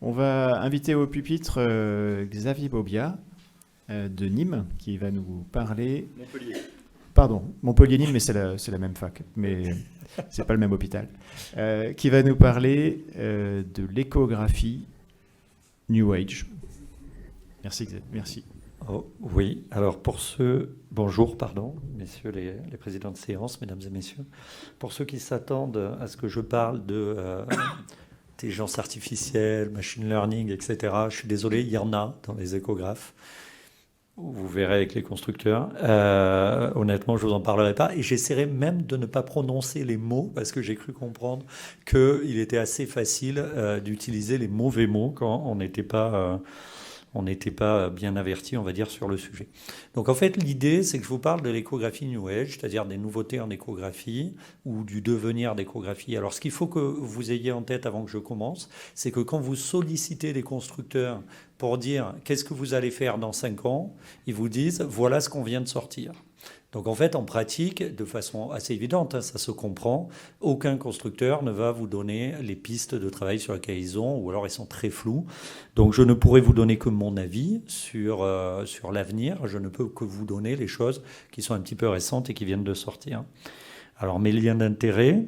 On va inviter au pupitre Xavier Bobia de Nîmes qui va nous parler... Montpellier. Pardon, Montpellier-Nîmes, mais c'est la même fac, mais c'est pas le même hôpital. Qui va nous parler de l'échographie New Age. Merci Xavier, merci. Oh, oui, alors pour ceux, bonjour, pardon, messieurs les présidents de séance, mesdames et messieurs, pour ceux qui s'attendent à ce que je parle de intelligence artificielle, machine learning, etc., je suis désolé, il y en a dans les échographes. Vous verrez avec les constructeurs. Honnêtement, je ne vous en parlerai pas. Et j'essaierai même de ne pas prononcer les mots parce que j'ai cru comprendre qu'il était assez facile d'utiliser les mauvais mots quand on n'était pas bien averti, on va dire, sur le sujet. Donc en fait, l'idée, c'est que je vous parle de l'échographie New Age, c'est-à-dire des nouveautés en échographie ou du devenir d'échographie. Alors ce qu'il faut que vous ayez en tête avant que je commence, c'est que quand vous sollicitez les constructeurs pour dire qu'est-ce que vous allez faire dans 5 ans, ils vous disent voilà ce qu'on vient de sortir. Donc en fait, en pratique, de façon assez évidente, ça se comprend, aucun constructeur ne va vous donner les pistes de travail sur lesquelles ils ont, ou alors elles sont très floues. Donc je ne pourrai vous donner que mon avis sur l'avenir, je ne peux que vous donner les choses qui sont un petit peu récentes et qui viennent de sortir. Alors mes liens d'intérêt,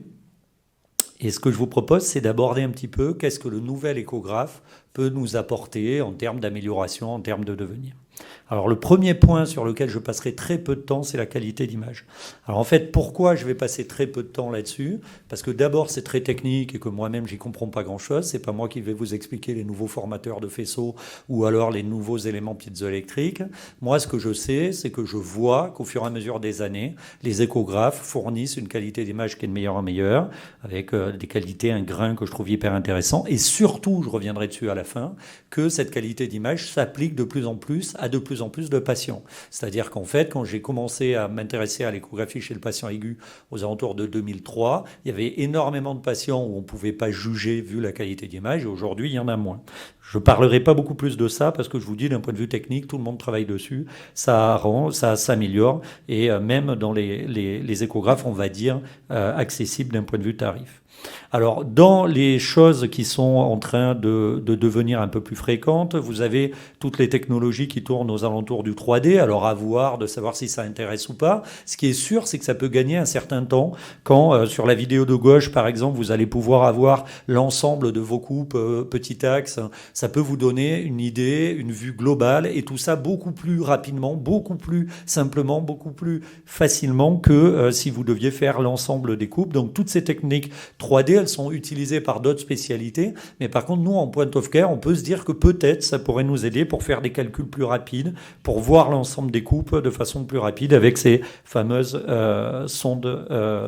et ce que je vous propose, c'est d'aborder un petit peu qu'est-ce que le nouvel échographe peut nous apporter en termes d'amélioration, en termes de devenir. Alors le premier point sur lequel je passerai très peu de temps, c'est la qualité d'image. Alors en fait, pourquoi je vais passer très peu de temps là-dessus ? Parce que d'abord, c'est très technique et que moi-même, j'y comprends pas grand-chose. C'est pas moi qui vais vous expliquer les nouveaux formateurs de faisceaux ou alors les nouveaux éléments piézoélectriques. Moi, ce que je sais, c'est que je vois qu'au fur et à mesure des années, les échographes fournissent une qualité d'image qui est de meilleure en meilleure, avec des qualités, un grain que je trouve hyper intéressant. Et surtout, je reviendrai dessus à la fin, que cette qualité d'image s'applique de plus en plus à de plus en plus de patients. C'est-à-dire qu'en fait, quand j'ai commencé à m'intéresser à l'échographie chez le patient aigu aux alentours de 2003, il y avait énormément de patients où on ne pouvait pas juger vu la qualité d'image, et aujourd'hui, il y en a moins. Je ne parlerai pas beaucoup plus de ça parce que je vous dis, d'un point de vue technique, tout le monde travaille dessus, ça s'améliore, et même dans les échographes, on va dire, accessibles d'un point de vue tarif. Alors, dans les choses qui sont en train de devenir un peu plus fréquentes, vous avez toutes les technologies qui tournent aux alentours du 3D. Alors, à voir, de savoir si ça intéresse ou pas. Ce qui est sûr, c'est que ça peut gagner un certain temps quand, sur la vidéo de gauche, par exemple, vous allez pouvoir avoir l'ensemble de vos coupes, petit axe. Ça peut vous donner une idée, une vue globale, et tout ça beaucoup plus rapidement, beaucoup plus simplement, beaucoup plus facilement que si vous deviez faire l'ensemble des coupes. Donc, toutes ces techniques 3D, elles sont utilisées par d'autres spécialités, mais par contre, nous, en point of care, on peut se dire que peut-être ça pourrait nous aider pour faire des calculs plus rapides, pour voir l'ensemble des coupes de façon plus rapide avec ces fameuses sondes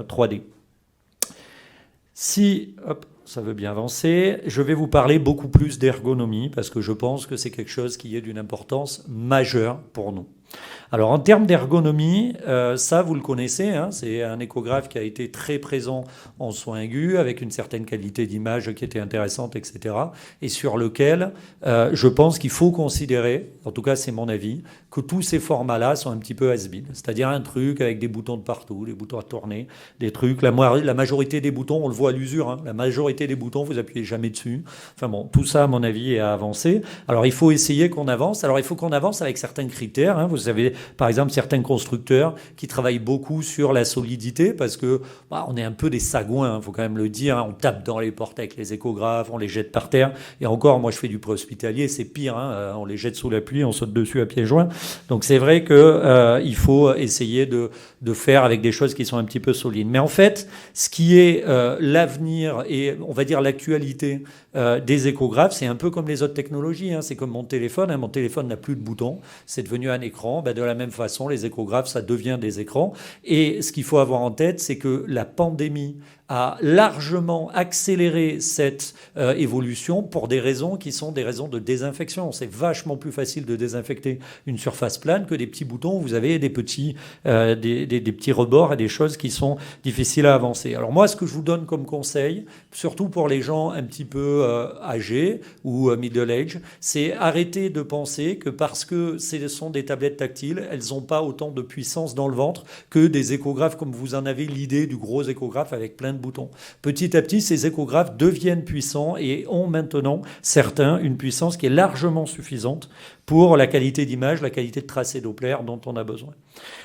3D. Si, hop, ça veut bien avancer, je vais vous parler beaucoup plus d'ergonomie, parce que je pense que c'est quelque chose qui est d'une importance majeure pour nous. Alors en termes d'ergonomie, ça vous le connaissez, hein, c'est un échographe qui a été très présent en soins aigus, avec une certaine qualité d'image qui était intéressante, etc. Et sur lequel je pense qu'il faut considérer, en tout cas c'est mon avis, que tous ces formats-là sont un petit peu has-been. C'est-à-dire un truc avec des boutons de partout, des boutons à tourner, des trucs, la majorité des boutons, on le voit à l'usure, hein, la majorité des boutons, vous appuyez jamais dessus. Enfin bon, tout ça à mon avis est à avancer. Alors il faut essayer qu'on avance. Alors il faut qu'on avance avec certains critères, hein. Vous avez par exemple certains constructeurs qui travaillent beaucoup sur la solidité parce que on est un peu des sagouins, il faut quand même le dire, hein. On tape dans les portes avec les échographes, on les jette par terre, et encore moi je fais du préhospitalier, c'est pire, hein. On les jette sous la pluie, on saute dessus à pieds joints. Donc c'est vrai que il faut essayer de faire avec des choses qui sont un petit peu solides. Mais en fait, ce qui est l'avenir et on va dire l'actualité des échographes, c'est un peu comme les autres technologies, hein. C'est comme mon téléphone, hein. Mon téléphone n'a plus de boutons, c'est devenu un écran. De la même façon, les échographes, ça devient des écrans. Et ce qu'il faut avoir en tête, c'est que la pandémie a largement accéléré cette évolution pour des raisons qui sont des raisons de désinfection. C'est vachement plus facile de désinfecter une surface plane que des petits boutons où vous avez des petits rebords et des choses qui sont difficiles à avancer. Alors moi, ce que je vous donne comme conseil, surtout pour les gens un petit peu âgés ou middle age, c'est arrêter de penser que parce que ce sont des tablettes tactiles, elles n'ont pas autant de puissance dans le ventre que des échographes comme vous en avez l'idée du gros échographe avec plein de boutons. Petit à petit, ces échographes deviennent puissants et ont maintenant, certains, une puissance qui est largement suffisante pour la qualité d'image, la qualité de tracé Doppler dont on a besoin.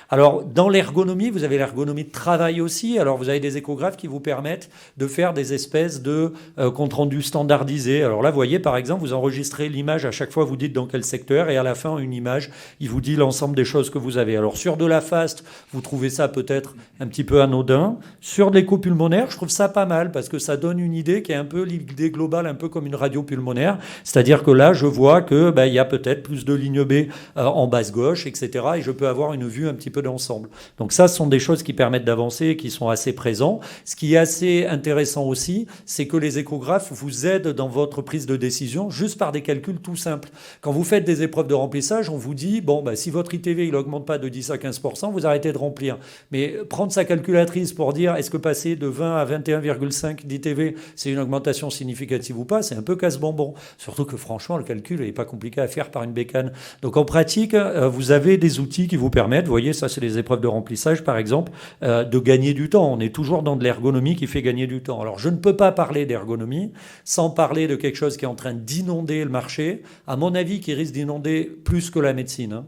Alors, dans l'ergonomie, vous avez l'ergonomie de travail aussi. Alors, vous avez des échographes qui vous permettent de faire des espèces de compte rendus standardisés. Alors là, vous voyez, par exemple, vous enregistrez l'image à chaque fois, vous dites dans quel secteur, et à la fin, une image, il vous dit l'ensemble des choses que vous avez. Alors, sur de la FAST, vous trouvez ça peut-être un petit peu anodin. Sur de l'écho pulmonaire, je trouve ça pas mal, parce que ça donne une idée qui est un peu l'idée globale, un peu comme une radio pulmonaire. C'est-à-dire que là, je vois que il y a peut-être plus de lignes B en basse gauche, etc. Et je peux avoir une vue un petit peu d'ensemble. Donc ça, ce sont des choses qui permettent d'avancer et qui sont assez présents. Ce qui est assez intéressant aussi, c'est que les échographes vous aident dans votre prise de décision juste par des calculs tout simples. Quand vous faites des épreuves de remplissage, on vous dit, si votre ITV il augmente pas de 10 à 15%, vous arrêtez de remplir. Mais prendre sa calculatrice pour dire est-ce que passer de 20 à 21,5 d'ITV, c'est une augmentation significative ou pas, c'est un peu casse-bonbon. Surtout que franchement, le calcul n'est pas compliqué à faire par une bécane. Donc en pratique, vous avez des outils qui vous permettent, vous voyez, ça c'est les épreuves de remplissage par exemple, de gagner du temps. On est toujours dans de l'ergonomie qui fait gagner du temps. Alors je ne peux pas parler d'ergonomie sans parler de quelque chose qui est en train d'inonder le marché, à mon avis qui risque d'inonder plus que la médecine.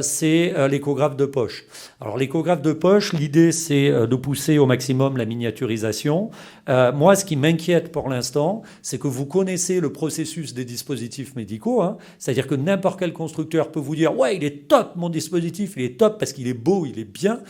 C'est l'échographe de poche. Alors l'échographe de poche, l'idée c'est de pousser au maximum la miniaturisation. Moi, ce qui m'inquiète pour l'instant, c'est que vous connaissez le processus des dispositifs médicaux, c'est-à-dire que n'importe quel constructeur peut vous dire « Ouais, il est top mon dispositif, il est top parce qu'il est beau, il est bien »,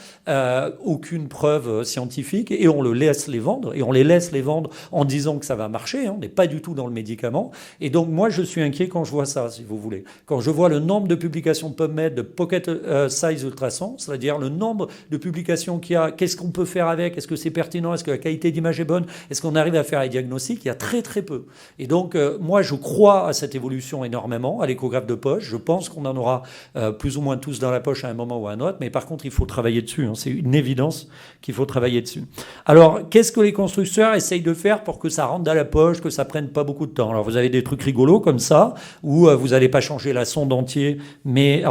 aucune preuve scientifique, et on le laisse les vendre, et on les laisse les vendre en disant que ça va marcher, on n'est pas du tout dans le médicament. Et donc moi, je suis inquiet quand je vois ça, si vous voulez. Quand je vois le nombre de publications de PubMed de Pocket Size Ultrason, c'est-à-dire le nombre de publications qu'il y a, qu'est-ce qu'on peut faire avec, est-ce que c'est pertinent, est-ce que la qualité d'image est bonne, est-ce qu'on arrive à faire les diagnostics, il y a très très peu. Et donc moi je crois à cette évolution énormément, à l'échographe de poche, je pense qu'on en aura plus ou moins tous dans la poche à un moment ou à un autre, mais par contre il faut travailler dessus, c'est une évidence qu'il faut travailler dessus. Alors qu'est-ce que les constructeurs essayent de faire pour que ça rentre dans la poche, que ça prenne pas beaucoup de temps? Alors vous avez des trucs rigolos comme ça, où vous n'allez pas changer la sonde entière, mais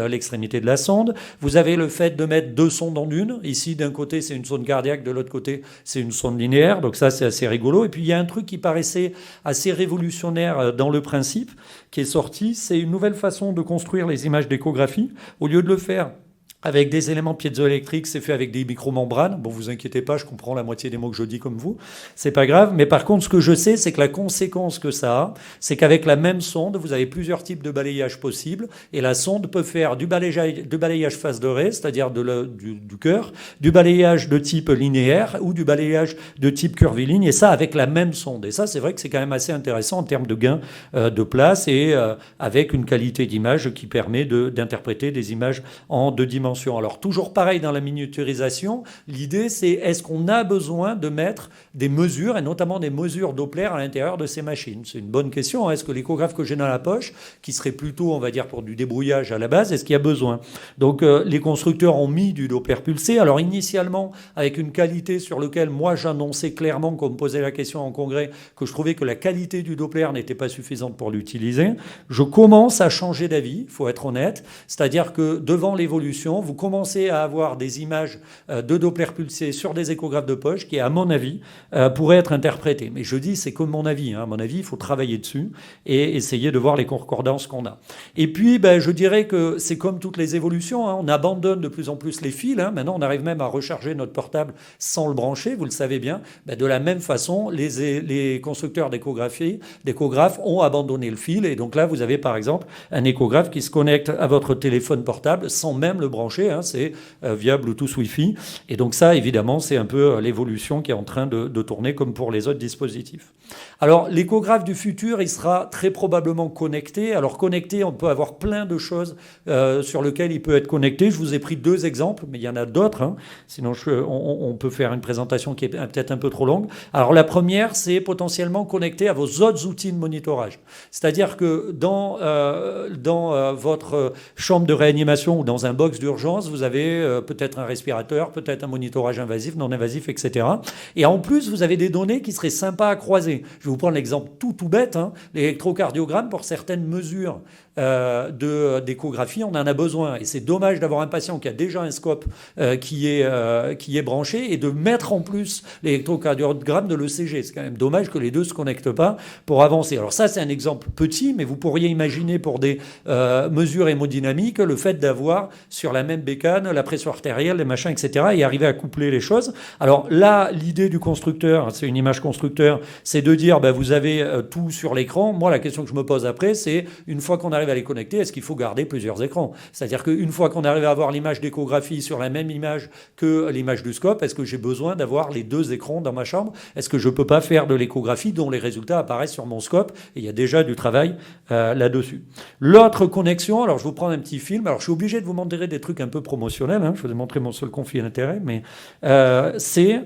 l'extrémité de la sonde. Vous avez le fait de mettre deux sondes en une. Ici, d'un côté, c'est une sonde cardiaque, de l'autre côté, c'est une sonde linéaire. Donc ça, c'est assez rigolo. Et puis, il y a un truc qui paraissait assez révolutionnaire dans le principe, qui est sorti. C'est une nouvelle façon de construire les images d'échographie. Au lieu de le faire avec des éléments piézoélectriques, c'est fait avec des micromembranes. Bon, vous inquiétez pas, je comprends la moitié des mots que je dis comme vous. C'est pas grave. Mais par contre, ce que je sais, c'est que la conséquence que ça a, c'est qu'avec la même sonde, vous avez plusieurs types de balayage possibles. Et la sonde peut faire du balayage face dorée, c'est-à-dire du cœur, du balayage de type linéaire ou du balayage de type curviligne. Et ça, avec la même sonde. Et ça, c'est vrai que c'est quand même assez intéressant en termes de gain de place et avec une qualité d'image qui permet d'interpréter des images en deux dimensions. Alors toujours pareil dans la miniaturisation, l'idée c'est est-ce qu'on a besoin de mettre des mesures, et notamment des mesures Doppler à l'intérieur de ces machines? C'est une bonne question. Est-ce que l'échographe que j'ai dans la poche, qui serait plutôt, on va dire, pour du débrouillage à la base, est-ce qu'il y a besoin? Donc les constructeurs ont mis du Doppler pulsé. Alors initialement, avec une qualité sur laquelle moi j'annonçais clairement, qu'on me posait la question en congrès, que je trouvais que la qualité du Doppler n'était pas suffisante pour l'utiliser. Je commence à changer d'avis, il faut être honnête. C'est-à-dire que devant l'évolution, vous commencez à avoir des images de Doppler pulsé sur des échographes de poche qui, à mon avis, pourraient être interprétées. Mais je dis, c'est comme mon avis. À mon avis, il faut travailler dessus et essayer de voir les concordances qu'on a. Et puis, je dirais que c'est comme toutes les évolutions. On abandonne de plus en plus les fils. Maintenant, on arrive même à recharger notre portable sans le brancher, vous le savez bien. De la même façon, les constructeurs d'échographes ont abandonné le fil. Et donc là, vous avez par exemple un échographe qui se connecte à votre téléphone portable sans même le brancher. C'est via Bluetooth Wi-Fi. Et donc ça, évidemment, c'est un peu l'évolution qui est en train de tourner comme pour les autres dispositifs. Alors, l'échographe du futur, il sera très probablement connecté. Alors, connecté, on peut avoir plein de choses sur lesquelles il peut être connecté. Je vous ai pris deux exemples, mais il y en a d'autres. Sinon, on peut faire une présentation qui est peut-être un peu trop longue. Alors, la première, c'est potentiellement connecté à vos autres outils de monitorage. C'est-à-dire que dans votre chambre de réanimation ou dans un box d'urgence, urgence, vous avez peut-être un respirateur, peut-être un monitorage invasif, non invasif, etc. Et en plus, vous avez des données qui seraient sympas à croiser. Je vais vous prendre l'exemple tout bête, hein, l'électrocardiogramme pour certaines mesures d'échographie, on en a besoin. Et c'est dommage d'avoir un patient qui a déjà un scope qui est branché et de mettre en plus l'électrocardiogramme de l'ECG. C'est quand même dommage que les deux ne se connectent pas pour avancer. Alors ça, c'est un exemple petit, mais vous pourriez imaginer pour des mesures hémodynamiques le fait d'avoir sur la même bécane la pression artérielle, les machins, etc. et arriver à coupler les choses. Alors là, l'idée du constructeur, c'est une image constructeur, c'est de dire vous avez tout sur l'écran. Moi, la question que je me pose après, c'est une fois qu'on arrive à les connecter, est-ce qu'il faut garder plusieurs écrans? C'est-à-dire qu'une fois qu'on arrive à avoir l'image d'échographie sur la même image que l'image du scope, est-ce que j'ai besoin d'avoir les deux écrans dans ma chambre? Est-ce que je ne peux pas faire de l'échographie dont les résultats apparaissent sur mon scope? Et il y a déjà du travail là-dessus. L'autre connexion, alors je vous prends un petit film. Alors je suis obligé de vous montrer des trucs un peu promotionnels. Hein, je vous ai montré mon seul conflit d'intérêt, mais c'est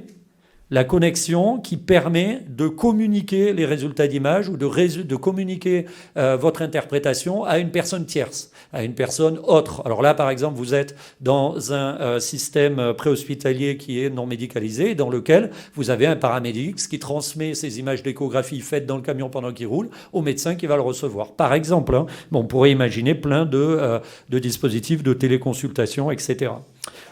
la connexion qui permet de communiquer les résultats d'image ou de communiquer votre interprétation à une personne tierce, à une personne autre. Alors là, par exemple, vous êtes dans un système préhospitalier qui est non médicalisé, dans lequel vous avez un paramédic qui transmet ces images d'échographie faites dans le camion pendant qu'il roule au médecin qui va le recevoir. Par exemple, hein, on pourrait imaginer plein de dispositifs de téléconsultation, etc.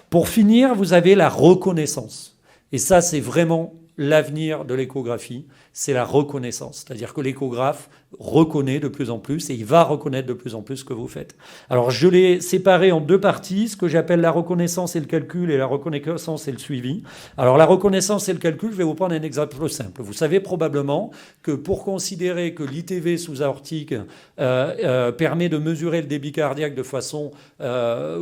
Pour finir, vous avez la reconnaissance. Et ça, c'est vraiment l'avenir de l'échographie, c'est la reconnaissance. C'est-à-dire que l'échographe reconnaît de plus en plus et il va reconnaître de plus en plus ce que vous faites. Alors, je l'ai séparé en deux parties, ce que j'appelle la reconnaissance et le calcul, et la reconnaissance et le suivi. Alors, la reconnaissance et le calcul, je vais vous prendre un exemple simple. Vous savez probablement que pour considérer que l'ITV sous-aortique permet de mesurer le débit cardiaque de façon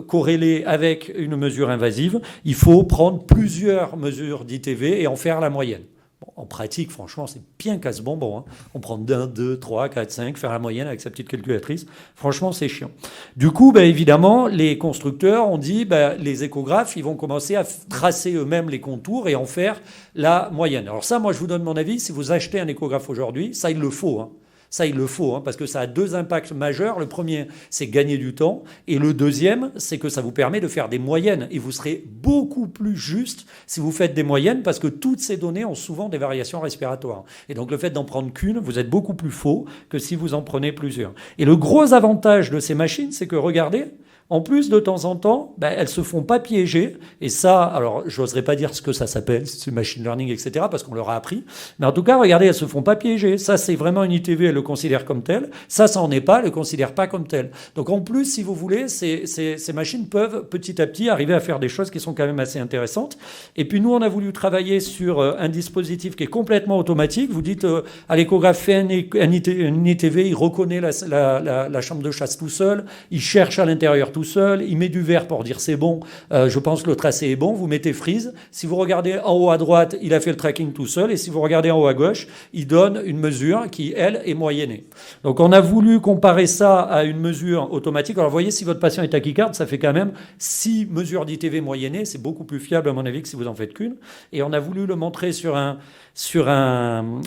corrélée avec une mesure invasive, il faut prendre plusieurs mesures d'ITV et en faire la moyenne. Bon, en pratique, franchement, c'est bien casse-bonbon. Hein. On prend 1, 2, 3, 4, 5, faire la moyenne avec sa petite calculatrice. Franchement, c'est chiant. Du coup, évidemment, les constructeurs ont dit, les échographes, ils vont commencer à tracer eux-mêmes les contours et en faire la moyenne. Alors ça, moi, je vous donne mon avis. Si vous achetez un échographe aujourd'hui, ça, il le faut. Hein. Ça, il le faut, hein, parce que ça a deux impacts majeurs. Le premier, c'est gagner du temps. Et le deuxième, c'est que ça vous permet de faire des moyennes. Et vous serez beaucoup plus juste si vous faites des moyennes, parce que toutes ces données ont souvent des variations respiratoires. Et donc, le fait d'en prendre qu'une, vous êtes beaucoup plus faux que si vous en prenez plusieurs. Et le gros avantage de ces machines, c'est que, regardez, en plus, de temps en temps, elles se font pas piéger. Et ça, alors, j'oserais pas dire ce que ça s'appelle, c'est machine learning, etc., parce qu'on leur a appris. Mais en tout cas, regardez, elles se font pas piéger. Ça, c'est vraiment une ITV, elle le considère comme telle. Ça en est pas, elle le considère pas comme telle. Donc, en plus, si vous voulez, ces machines peuvent petit à petit arriver à faire des choses qui sont quand même assez intéressantes. Et puis, nous, on a voulu travailler sur un dispositif qui est complètement automatique. Vous dites à l'échographe, fais une ITV, il reconnaît la chambre de chasse tout seul, il cherche à l'intérieur tout seul, il met du vert pour dire c'est bon, je pense que le tracé est bon, vous mettez freeze. Si vous regardez en haut à droite, il a fait le tracking tout seul, et si vous regardez en haut à gauche, il donne une mesure qui, elle, est moyennée. Donc on a voulu comparer ça à une mesure automatique. Alors vous voyez, si votre patient est tachycarde, ça fait quand même 6 mesures d'ITV moyennées, c'est beaucoup plus fiable à mon avis que si vous en faites qu'une. Et on a voulu le montrer sur un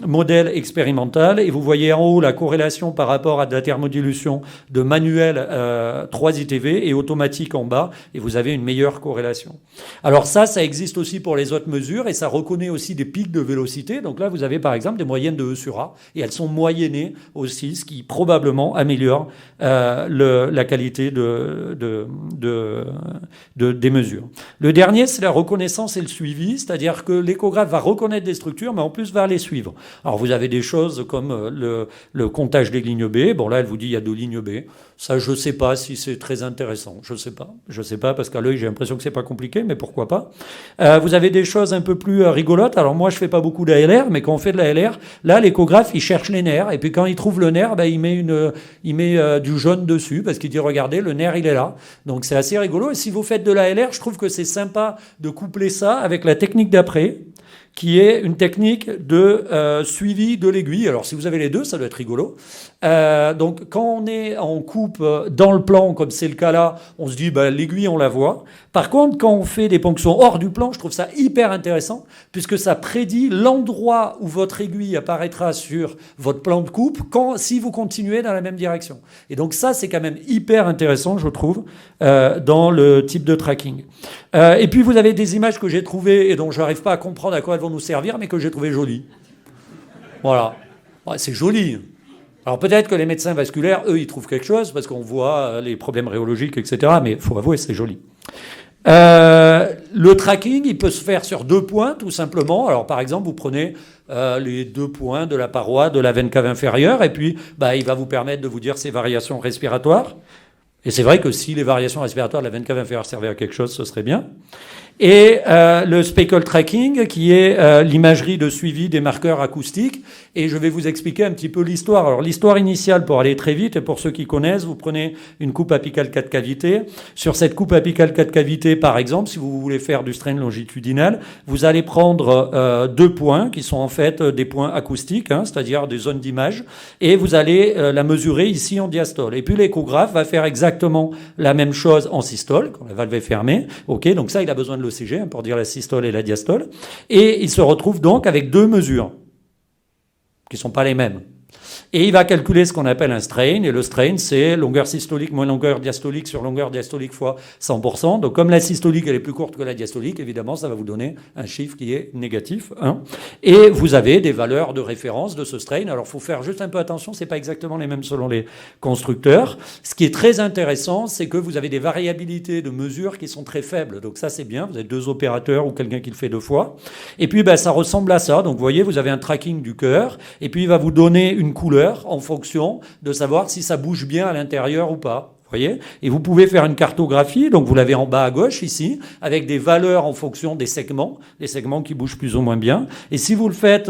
modèle expérimental, et vous voyez en haut la corrélation par rapport à de la thermodilution de manuel 3 ITV et automatique en bas, et vous avez une meilleure corrélation. Alors ça existe aussi pour les autres mesures, et ça reconnaît aussi des pics de vélocité. Donc là, vous avez par exemple des moyennes de E sur A, et elles sont moyennées aussi, ce qui probablement améliore la qualité des mesures. Le dernier, c'est la reconnaissance et le suivi, c'est-à-dire que l'échographe va reconnaître des structures, mais en plus va les suivre. Alors vous avez des choses comme le comptage des lignes B. Bon là, elle vous dit il y a 2 lignes B. Ça, je ne sais pas si c'est très intéressant. Je ne sais pas, parce qu'à l'œil, j'ai l'impression que c'est pas compliqué, mais pourquoi pas. Vous avez des choses un peu plus rigolotes. Alors moi, je fais pas beaucoup d'ALR, mais quand on fait de l'ALR, là, l'échographe, il cherche les nerfs, et puis quand il trouve le nerf, il met du jaune dessus, parce qu'il dit, regardez, le nerf, il est là. Donc c'est assez rigolo. Et si vous faites de l'ALR, je trouve que c'est sympa de coupler ça avec la technique d'après, qui est une technique de suivi de l'aiguille. Alors si vous avez les deux, ça doit être rigolo. Donc quand on est en coupe dans le plan, comme c'est le cas là, on se dit l'aiguille on la voit. Par contre, quand on fait des ponctions hors du plan, je trouve ça hyper intéressant, puisque ça prédit l'endroit où votre aiguille apparaîtra sur votre plan de coupe si vous continuez dans la même direction. Et donc ça, c'est quand même hyper intéressant, je trouve, dans le type de tracking. Et puis vous avez des images que j'ai trouvées et dont je n'arrive pas à comprendre à quoi elles vont nous servir, mais que j'ai trouvées jolies. Voilà. Ouais, c'est joli. Alors peut-être que les médecins vasculaires, eux, ils trouvent quelque chose, parce qu'on voit les problèmes rhéologiques, etc. Mais il faut avouer, c'est joli. Le tracking, il peut se faire sur 2 points, tout simplement. Alors, par exemple, vous prenez les 2 points de la paroi de la veine cave inférieure, et puis il va vous permettre de vous dire ces variations respiratoires. Et c'est vrai que si les variations respiratoires de la veine cave inférieure servaient à quelque chose, ce serait bien. Et le speckle tracking, qui est l'imagerie de suivi des marqueurs acoustiques. Et je vais vous expliquer un petit peu l'histoire. Alors l'histoire initiale, pour aller très vite, et pour ceux qui connaissent, vous prenez une coupe apicale 4 cavités. Sur cette coupe apicale 4 cavités, par exemple, si vous voulez faire du strain longitudinal, vous allez prendre 2 points, qui sont en fait des points acoustiques, c'est-à-dire des zones d'image, et vous allez la mesurer ici en diastole. Et puis l'échographe va faire exactement la même chose en systole, quand la valve est fermée. Ok, donc ça, il a besoin de l'ECG pour dire la systole et la diastole. Et il se retrouve donc avec 2 mesures qui ne sont pas les mêmes. Et il va calculer ce qu'on appelle un strain. Et le strain, c'est longueur systolique moins longueur diastolique sur longueur diastolique fois 100%. Donc comme la systolique, elle est plus courte que la diastolique, évidemment, ça va vous donner un chiffre qui est négatif. Et vous avez des valeurs de référence de ce strain. Alors il faut faire juste un peu attention, ce n'est pas exactement les mêmes selon les constructeurs. Ce qui est très intéressant, c'est que vous avez des variabilités de mesure qui sont très faibles. Donc ça, c'est bien. Vous avez 2 opérateurs ou quelqu'un qui le fait 2 fois. Et puis, ça ressemble à ça. Donc vous voyez, vous avez un tracking du cœur. Et puis, il va vous donner une couleur en fonction de savoir si ça bouge bien à l'intérieur ou pas. Voyez, et vous pouvez faire une cartographie, donc vous l'avez en bas à gauche ici, avec des valeurs en fonction des segments qui bougent plus ou moins bien. Et si vous le faites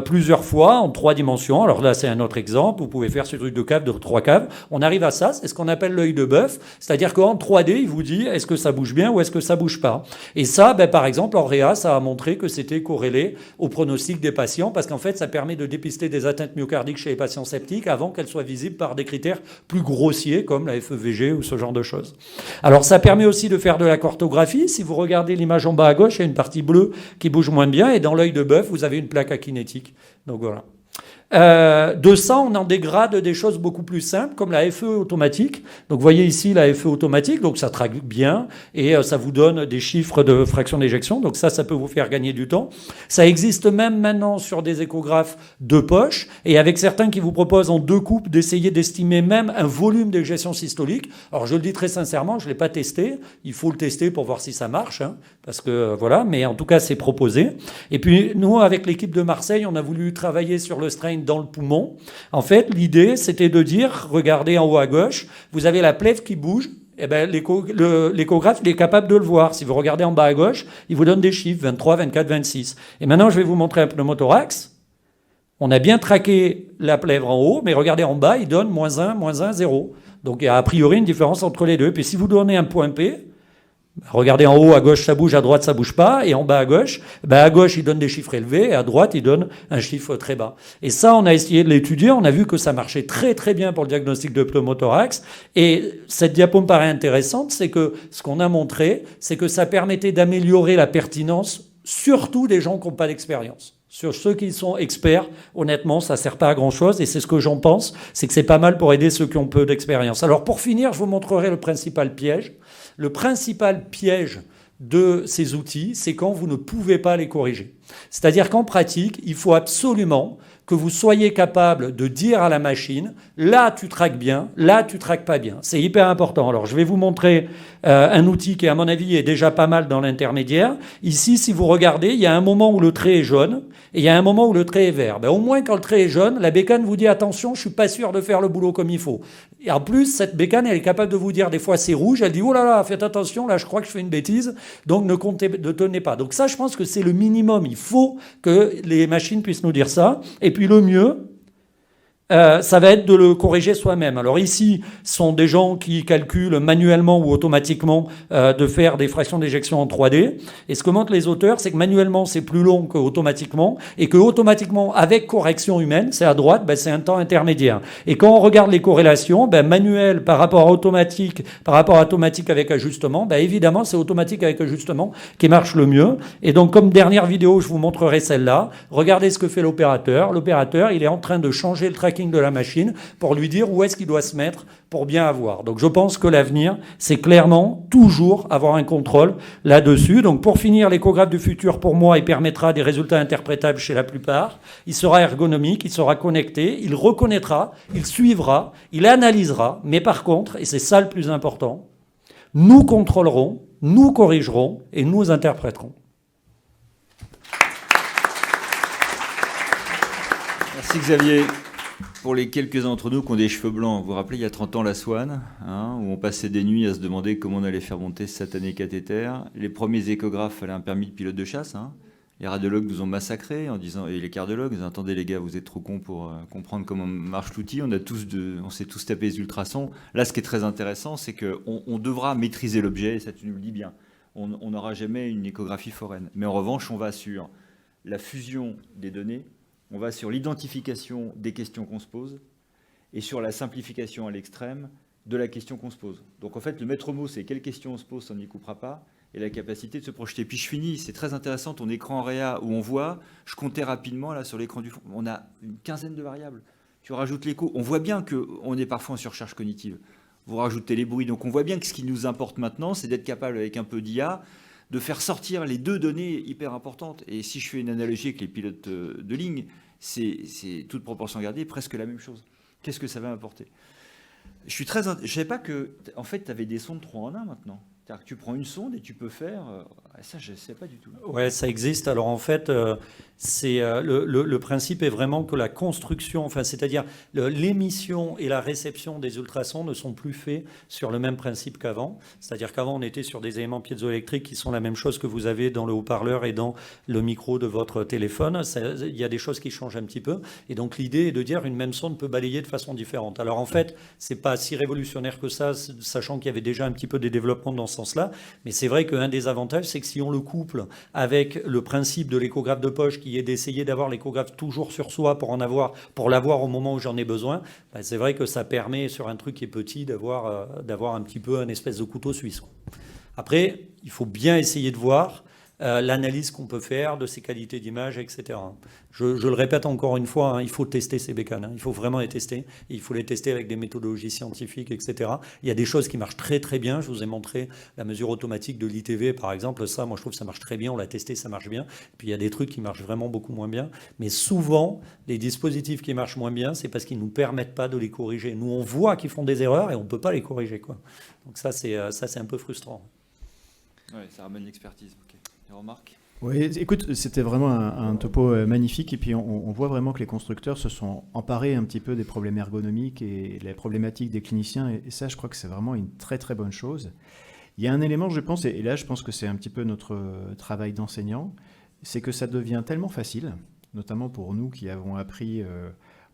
plusieurs fois en 3 dimensions, alors là c'est un autre exemple, vous pouvez faire ce truc de cave, de 3 caves, on arrive à ça, c'est ce qu'on appelle l'œil de bœuf, c'est-à-dire qu'en 3D, il vous dit est-ce que ça bouge bien ou est-ce que ça bouge pas. Et ça, par exemple, en réa, ça a montré que c'était corrélé au pronostic des patients, parce qu'en fait, ça permet de dépister des atteintes myocardiques chez les patients septiques avant qu'elles soient visibles par des critères plus grossiers, comme la FEVG ou ce genre de choses. Alors ça permet aussi de faire de la cartographie. Si vous regardez l'image en bas à gauche, il y a une partie bleue qui bouge moins bien, et dans l'œil de bœuf, vous avez une plaque akinétique. Donc voilà. De ça, on en dégrade des choses beaucoup plus simples, comme la FE automatique. Donc, vous voyez ici la FE automatique, donc ça traque bien, et ça vous donne des chiffres de fraction d'éjection. Donc ça peut vous faire gagner du temps. Ça existe même maintenant sur des échographes de poche, et avec certains qui vous proposent en 2 coupes d'essayer d'estimer même un volume d'éjection systolique. Alors, je le dis très sincèrement, je ne l'ai pas testé. Il faut le tester pour voir si ça marche, parce que voilà, mais en tout cas, c'est proposé. Et puis, nous, avec l'équipe de Marseille, on a voulu travailler sur le strain dans le poumon. En fait, l'idée, c'était de dire, regardez en haut à gauche, vous avez la plèvre qui bouge, et l'échographe, il est capable de le voir. Si vous regardez en bas à gauche, il vous donne des chiffres, 23, 24, 26. Et maintenant, je vais vous montrer un pneumothorax. On a bien traqué la plèvre en haut, mais regardez en bas, il donne -1, -1, 0. Donc, il y a a priori une différence entre les deux. Puis si vous donnez un point P, regardez en haut, à gauche ça bouge, à droite ça bouge pas, et en bas à gauche il donne des chiffres élevés, et à droite il donne un chiffre très bas. Et ça, on a essayé de l'étudier, on a vu que ça marchait très très bien pour le diagnostic de pneumothorax, et cette diapo me paraît intéressante, c'est que ce qu'on a montré, c'est que ça permettait d'améliorer la pertinence, surtout des gens qui n'ont pas d'expérience. Sur ceux qui sont experts, honnêtement, ça ne sert pas à grand-chose, et c'est ce que j'en pense, c'est que c'est pas mal pour aider ceux qui ont peu d'expérience. Alors pour finir, je vous montrerai le principal piège. Le principal piège de ces outils, c'est quand vous ne pouvez pas les corriger. C'est-à-dire qu'en pratique, il faut absolument que vous soyez capable de dire à la machine, là tu traques bien, là tu traques pas bien. C'est hyper important. Alors je vais vous montrer un outil qui, à mon avis, est déjà pas mal dans l'intermédiaire. Ici, si vous regardez, il y a un moment où le trait est jaune et il y a un moment où le trait est vert. Au moins, quand le trait est jaune, la bécane vous dit attention, je suis pas sûr de faire le boulot comme il faut. Et en plus, cette bécane, elle est capable de vous dire des fois c'est rouge. Elle dit oh là là, faites attention, là je crois que je fais une bêtise, donc ne tenez pas. Donc ça, je pense que c'est le minimum. Il faut que les machines puissent nous dire ça. Et puis le mieux, Ça va être de le corriger soi-même. Alors ici, ce sont des gens qui calculent manuellement ou automatiquement de faire des fractions d'éjection en 3D. Et ce que montrent les auteurs, c'est que manuellement, c'est plus long qu'automatiquement, et que automatiquement, avec correction humaine, c'est à droite, c'est un temps intermédiaire. Et quand on regarde les corrélations, manuel par rapport à automatique avec ajustement, évidemment, c'est automatique avec ajustement qui marche le mieux. Et donc, comme dernière vidéo, je vous montrerai celle-là. Regardez ce que fait l'opérateur. L'opérateur, il est en train de changer le tracking de la machine pour lui dire où est-ce qu'il doit se mettre pour bien avoir. Donc je pense que l'avenir, c'est clairement toujours avoir un contrôle là-dessus. Donc pour finir, l'échographe du futur, pour moi, il permettra des résultats interprétables chez la plupart. Il sera ergonomique, il sera connecté, il reconnaîtra, il suivra, il analysera. Mais par contre, et c'est ça le plus important, nous contrôlerons, nous corrigerons et nous interpréterons. Merci Xavier. Pour les quelques-uns d'entre nous qui ont des cheveux blancs, vous vous rappelez, il y a 30 ans, la Swan, où on passait des nuits à se demander comment on allait faire monter ce satané cathéter. Les premiers échographes avaient un permis de pilote de chasse. Les radiologues nous ont massacrés en disant, et les cardiologues, attendez les gars, vous êtes trop cons pour comprendre comment marche l'outil. On s'est tous tapé les ultrasons. Là, ce qui est très intéressant, c'est qu'on devra maîtriser l'objet, et ça tu nous le dis bien. On n'aura jamais une échographie foraine. Mais en revanche, on va sur la fusion des données, on va sur l'identification des questions qu'on se pose et sur la simplification à l'extrême de la question qu'on se pose. Donc en fait, le maître mot, c'est quelle question on se pose, ça n'y coupera pas, et la capacité de se projeter. Puis je finis, c'est très intéressant, ton écran réa où on voit, je comptais rapidement là sur l'écran du fond, on a une quinzaine de variables. Tu rajoutes l'écho, on voit bien qu'on est parfois en surcharge cognitive. Vous rajoutez les bruits, donc on voit bien que ce qui nous importe maintenant, c'est d'être capable avec un peu d'IA de faire sortir les deux données hyper importantes. Et si je fais une analogie avec les pilotes de ligne, c'est toute proportion gardée, presque la même chose. Qu'est-ce que ça va m'apporter ? Je ne savais pas que, en fait, tu avais des sondes 3 en 1 maintenant. C'est-à-dire que tu prends une sonde et tu peux faire... ça, je ne sais pas du tout. Ouais, ça existe. Alors en fait, le principe est vraiment que la construction, c'est-à-dire l'émission et la réception des ultrasons ne sont plus faits sur le même principe qu'avant. C'est-à-dire qu'avant, on était sur des éléments piézoélectriques qui sont la même chose que vous avez dans le haut-parleur et dans le micro de votre téléphone. Il y a des choses qui changent un petit peu. Et donc l'idée est de dire une même sonde peut balayer de façon différente. Alors en fait, c'est pas si révolutionnaire que ça, sachant qu'il y avait déjà un petit peu des développements dans ce sens-là. Mais c'est vrai qu'un des avantages, c'est que si on le couple avec le principe de l'échographe de poche, qui est d'essayer d'avoir l'échographe toujours sur soi pour l'avoir au moment où j'en ai besoin, c'est vrai que ça permet, sur un truc qui est petit, d'avoir un petit peu un espèce de couteau suisse. Après, il faut bien essayer de voir l'analyse qu'on peut faire de ces qualités d'image, etc. Je le répète encore une fois, il faut tester ces bécanes. Il faut vraiment les tester. Et il faut les tester avec des méthodologies scientifiques, etc. Il y a des choses qui marchent très très bien. Je vous ai montré la mesure automatique de l'ITV, par exemple. Ça, moi, je trouve que ça marche très bien. On l'a testé, ça marche bien. Puis il y a des trucs qui marchent vraiment beaucoup moins bien. Mais souvent, les dispositifs qui marchent moins bien, c'est parce qu'ils ne nous permettent pas de les corriger. Nous, on voit qu'ils font des erreurs et on ne peut pas les corriger, quoi. Donc ça, c'est un peu frustrant. Oui, ça ramène l'expertise. Okay. Remarques ? Oui, écoute, c'était vraiment un topo magnifique, et puis on voit vraiment que les constructeurs se sont emparés un petit peu des problèmes ergonomiques et les problématiques des cliniciens, et ça, je crois que c'est vraiment une très très bonne chose. Il y a un élément, je pense, et là je pense que c'est un petit peu notre travail d'enseignant, c'est que ça devient tellement facile, notamment pour nous qui avons appris...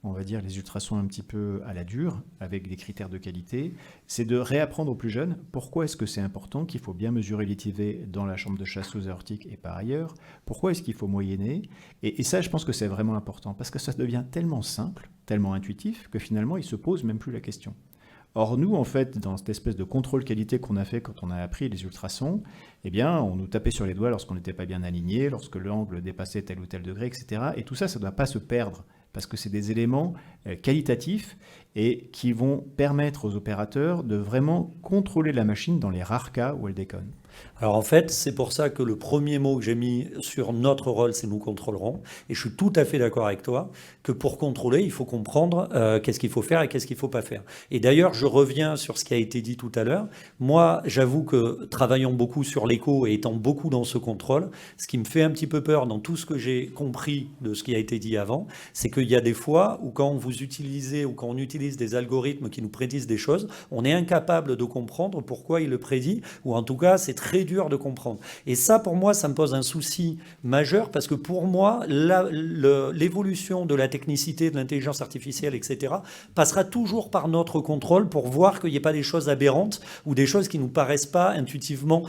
on va dire, les ultrasons un petit peu à la dure, avec des critères de qualité, c'est de réapprendre aux plus jeunes pourquoi est-ce que c'est important, qu'il faut bien mesurer l'ITV dans la chambre de chasse sous aortique et par ailleurs, pourquoi est-ce qu'il faut moyenner, et ça, je pense que c'est vraiment important, parce que ça devient tellement simple, tellement intuitif, que finalement, ils ne se posent même plus la question. Or, nous, en fait, dans cette espèce de contrôle qualité qu'on a fait quand on a appris les ultrasons, eh bien, on nous tapait sur les doigts lorsqu'on n'était pas bien aligné, lorsque l'angle dépassait tel ou tel degré, etc. Et tout ça, ça ne doit pas se perdre, parce que c'est des éléments qualitatifs et qui vont permettre aux opérateurs de vraiment contrôler la machine dans les rares cas où elle déconne. Alors en fait, c'est pour ça que le premier mot que j'ai mis sur notre rôle, c'est nous contrôlerons. Et je suis tout à fait d'accord avec toi que pour contrôler, il faut comprendre qu'est-ce qu'il faut faire et qu'est-ce qu'il ne faut pas faire. Et d'ailleurs, je reviens sur ce qui a été dit tout à l'heure. Moi, j'avoue que travaillant beaucoup sur l'écho et étant beaucoup dans ce contrôle, ce qui me fait un petit peu peur dans tout ce que j'ai compris de ce qui a été dit avant, c'est qu'il y a des fois où quand vous utilisez ou quand on utilise des algorithmes qui nous prédisent des choses, on est incapable de comprendre pourquoi il le prédit, ou en tout cas, c'est très très dur de comprendre. Et ça, pour moi, ça me pose un souci majeur, parce que pour moi, l'évolution de la technicité, de l'intelligence artificielle, etc., passera toujours par notre contrôle pour voir qu'il n'y ait pas des choses aberrantes ou des choses qui ne nous paraissent pas intuitivement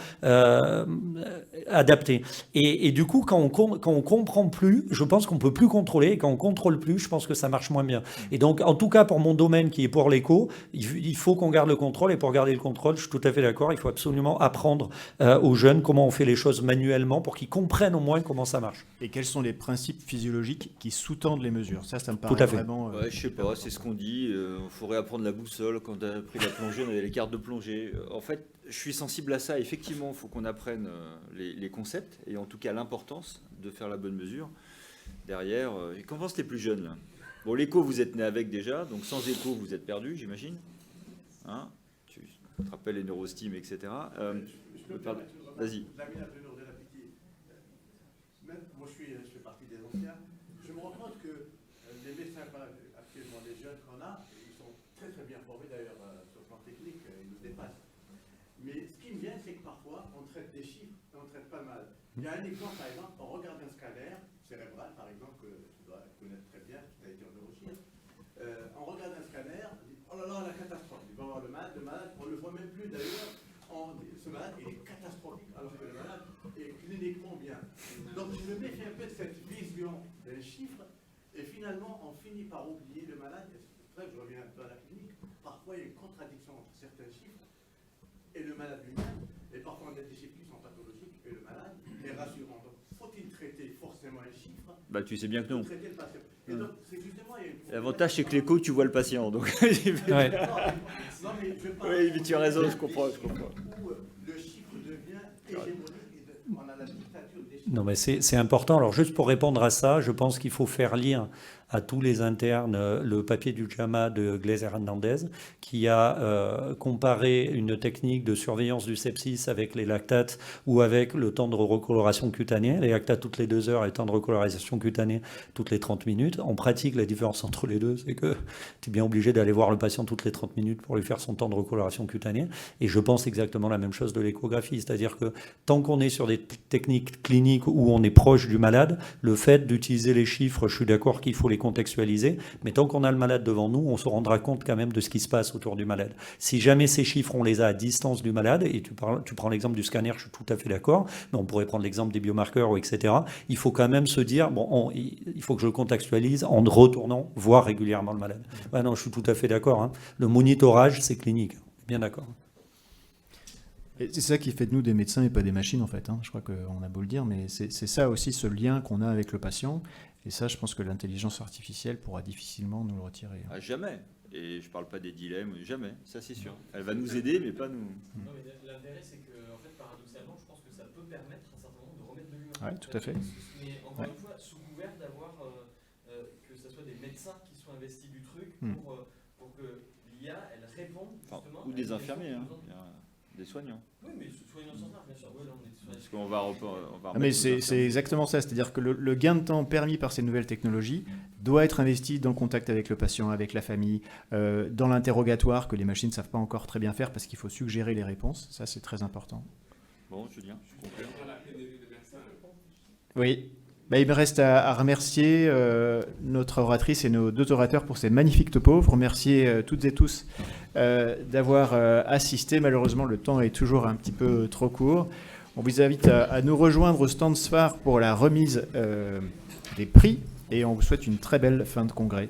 adaptées. Et du coup, quand on comprend plus, je pense qu'on ne peut plus contrôler, et quand on ne contrôle plus, je pense que ça marche moins bien. Et donc, en tout cas, pour mon domaine qui est pour l'éco, il faut qu'on garde le contrôle, et pour garder le contrôle, je suis tout à fait d'accord, il faut absolument apprendre aux jeunes comment on fait les choses manuellement pour qu'ils comprennent au moins comment ça marche. Et quels sont les principes physiologiques qui sous-tendent les mesures? Ça me paraît tout à fait. Vraiment... Ouais, je sais pas, c'est ce qu'on dit. Il faudrait apprendre la boussole. Quand on a pris la plongée, on avait les cartes de plongée. En fait, je suis sensible à ça. Effectivement, il faut qu'on apprenne les concepts et en tout cas l'importance de faire la bonne mesure. Derrière, qu'en pensent les plus jeunes là? Bon, l'éco, vous êtes né avec déjà, donc sans éco, vous êtes perdu, j'imagine. Hein, tu te rappelles les neurostimes, etc. Vas-y. Moi, je fais partie des anciens. Je me rends compte que les médecins actuellement, les jeunes qu'on a, ils sont très très bien formés d'ailleurs sur le plan technique, ils nous dépassent. Mais ce qui me vient, c'est que parfois, on traite des chiffres et on ne traite pas mal. Il y a un exemple, par exemple, on regarde un scanner cérébral, par exemple, que tu dois connaître très bien, tu as été en neurochirurgie. On regarde un scanner, on dit, oh là là, la catastrophe, il va voir le malade, on ne le voit même plus d'ailleurs. Ce malade, il est catastrophique, alors que le malade est cliniquement bien. Donc je me méfie un peu de cette vision d'un chiffre, et finalement, on finit par oublier le malade. Et c'est pour ça que je reviens un peu à la clinique. Parfois, il y a une contradiction entre certains chiffres et le malade lui-même, et parfois on a des chiffres qui sont pathologiques, et le malade est rassurant. Donc, faut-il traiter forcément un chiffre? Bah, tu sais bien que non. Traiter le patient. Et donc, c'est justement, l'avantage, c'est que l'écho, tu vois le patient. Donc... Ouais. Non, mais je parle. Oui, mais tu as raison, je comprends. Où le chiffre devient hégémonique et on a la dictature des chiffres. Non, mais c'est important. Alors, juste pour répondre à ça, je pense qu'il faut faire lire à tous les internes le papier du JAMA de Glaser Hernandez, qui a comparé une technique de surveillance du sepsis avec les lactates ou avec le temps de recoloration cutanée. Les lactates toutes les 2 heures et le temps de recoloration cutanée toutes les 30 minutes. En pratique, la différence entre les deux, c'est que tu es bien obligé d'aller voir le patient toutes les 30 minutes pour lui faire son temps de recoloration cutanée. Et je pense exactement la même chose de l'échographie. C'est-à-dire que tant qu'on est sur des techniques cliniques où on est proche du malade, le fait d'utiliser les chiffres, je suis d'accord qu'il faut les contextualiser, mais tant qu'on a le malade devant nous, on se rendra compte quand même de ce qui se passe autour du malade. Si jamais ces chiffres, on les a à distance du malade, et tu prends l'exemple du scanner, je suis tout à fait d'accord, mais on pourrait prendre l'exemple des biomarqueurs, etc., il faut quand même se dire, bon, il faut que je le contextualise en retournant voir régulièrement le malade. Ouais, non, je suis tout à fait d'accord. Hein. Le monitorage, c'est clinique. Bien d'accord. Et c'est ça qui fait de nous des médecins et pas des machines, en fait. Hein. Je crois qu'on a beau le dire, mais c'est ça aussi, ce lien qu'on a avec le patient. Et ça, je pense que l'intelligence artificielle pourra difficilement nous le retirer. Ah, jamais. Et je ne parle pas des dilemmes, jamais, ça c'est sûr. Elle va nous aider, mais pas nous. Non, mais l'intérêt, c'est que, en fait, paradoxalement, je pense que ça peut permettre un certain nombre de remettre de l'humain. Oui, tout à fait. Mais encore une fois, sous couvert d'avoir que ce soit des médecins qui soient investis du truc pour que l'IA, elle réponde justement. Ou des infirmiers, hein. Des soignants. Oui, mais soignants sans bien sûr. Ouais, là, on est parce qu'on va mais c'est exactement ça, c'est-à-dire que le gain de temps permis par ces nouvelles technologies doit être investi dans le contact avec le patient, avec la famille, dans l'interrogatoire que les machines ne savent pas encore très bien faire parce qu'il faut suggérer les réponses. Ça, c'est très important. Bon, Julien, je comprends. Oui. Il me reste à remercier notre oratrice et nos 2 orateurs pour ces magnifiques topos. Vous remercier toutes et tous d'avoir assisté. Malheureusement, le temps est toujours un petit peu trop court. On vous invite à nous rejoindre au stand SFAR pour la remise des prix et on vous souhaite une très belle fin de congrès.